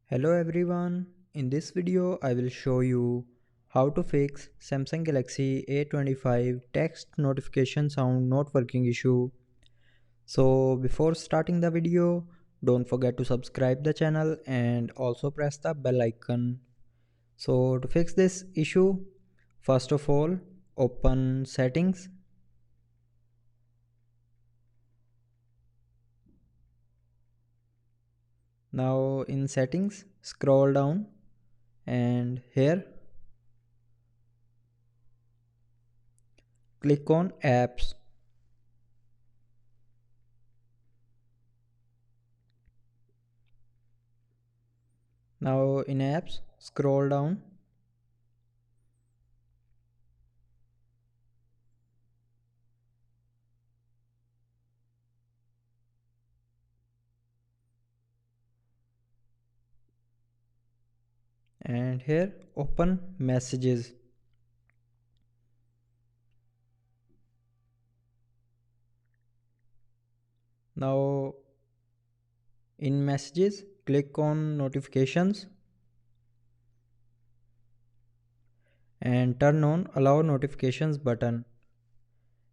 Hello everyone, in this video I will show you how to fix Samsung Galaxy A25 text notification sound not working issue. So before starting the video, don't forget to subscribe the channel and also press the bell icon. So to fix this issue, first of all open settings. Now in settings scroll down and here click on apps. Now in apps scroll down and here open messages. Now in messages click on notifications and turn on allow notifications button,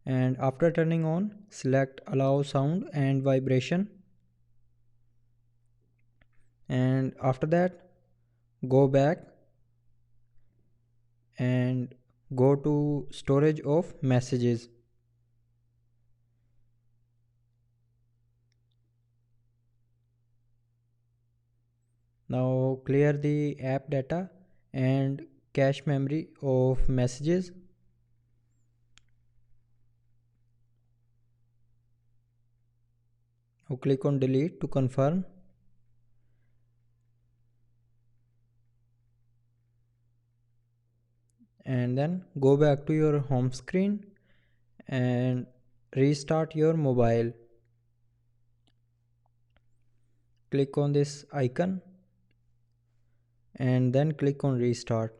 and after turning on select allow sound and vibration, and after that go back and go to storage of messages. Now clear the app data and cache memory of messages. Now click on delete to confirm, and then go back to your home screen and restart your mobile. Click on this icon and then click on restart.